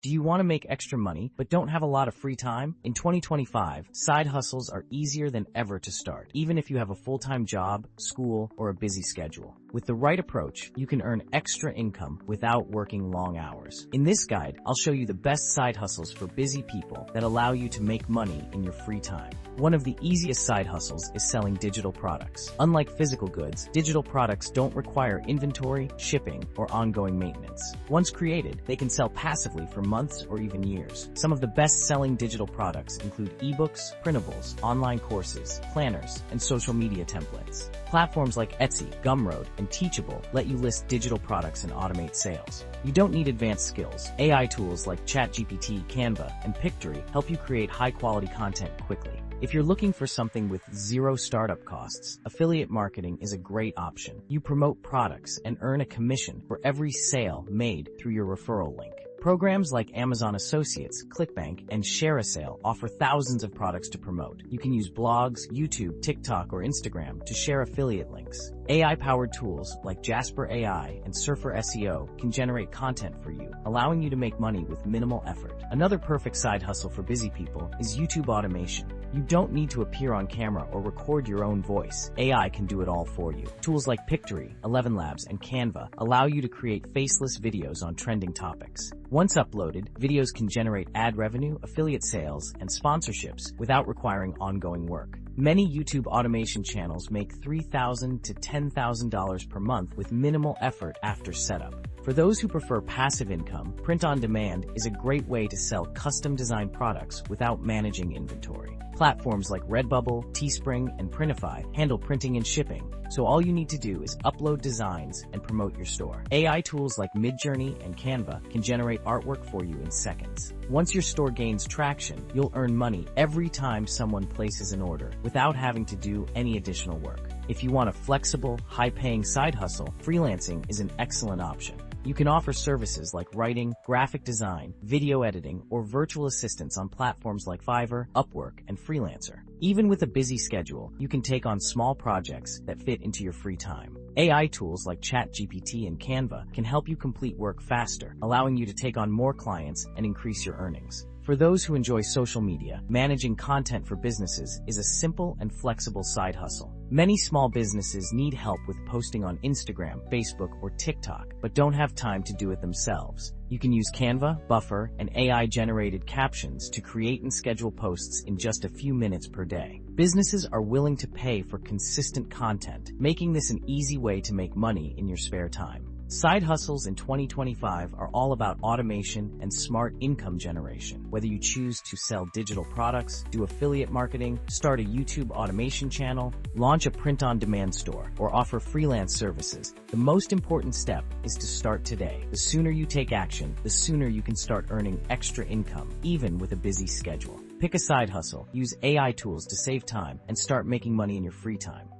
Do you want to make extra money but don't have a lot of free time? In 2025, side hustles are easier than ever to start, even if you have a full-time job, school, or a busy schedule. With the right approach, you can earn extra income without working long hours. In this guide, I'll show you the best side hustles for busy people that allow you to make money in your free time. One of the easiest side hustles is selling digital products. Unlike physical goods, digital products don't require inventory, shipping, or ongoing maintenance. Once created, they can sell passively for months or even years. Some of the best-selling digital products include ebooks, printables, online courses, planners, and social media templates. Platforms like Etsy, Gumroad, and Teachable let you list digital products and automate sales. You don't need advanced skills. AI tools like ChatGPT, Canva, and Pictory help you create high-quality content quickly. If you're looking for something with zero startup costs, affiliate marketing is a great option. You promote products and earn a commission for every sale made through your referral link. Programs like Amazon Associates, ClickBank, and ShareASale offer thousands of products to promote. You can use blogs, YouTube, TikTok, or Instagram to share affiliate links. AI-powered tools like Jasper AI and Surfer SEO can generate content for you, allowing you to make money with minimal effort. Another perfect side hustle for busy people is YouTube automation. You don't need to appear on camera or record your own voice. AI can do it all for you. Tools like Pictory, ElevenLabs, and Canva allow you to create faceless videos on trending topics. Once uploaded, videos can generate ad revenue, affiliate sales, and sponsorships without requiring ongoing work. Many YouTube automation channels make $3,000 to $10,000 per month with minimal effort after setup. For those who prefer passive income, print on demand is a great way to sell custom-designed products without managing inventory. Platforms like Redbubble, Teespring, and Printify handle printing and shipping, so all you need to do is upload designs and promote your store. AI tools like Midjourney and Canva can generate artwork for you in seconds. Once your store gains traction, you'll earn money every time someone places an order without having to do any additional work. If you want a flexible, high-paying side hustle, freelancing is an excellent option. You can offer services like writing, graphic design, video editing, or virtual assistants on platforms like Fiverr, Upwork, and Freelancer. Even with a busy schedule, you can take on small projects that fit into your free time. AI tools like ChatGPT and Canva can help you complete work faster, allowing you to take on more clients and increase your earnings. For those who enjoy social media, managing content for businesses is a simple and flexible side hustle. Many small businesses need help with posting on Instagram, Facebook, or TikTok, but don't have time to do it themselves. You can use Canva, Buffer, and AI-generated captions to create and schedule posts in just a few minutes per day. Businesses are willing to pay for consistent content, making this an easy way to make money in your spare time. Side hustles in 2025 are all about automation and smart income generation. Whether you choose to sell digital products, do affiliate marketing, start a YouTube automation channel, launch a print-on-demand store, or offer freelance services, the most important step is to start today. The sooner you take action, the sooner you can start earning extra income, even with a busy schedule. Pick a side hustle, use AI tools to save time, and start making money in your free time.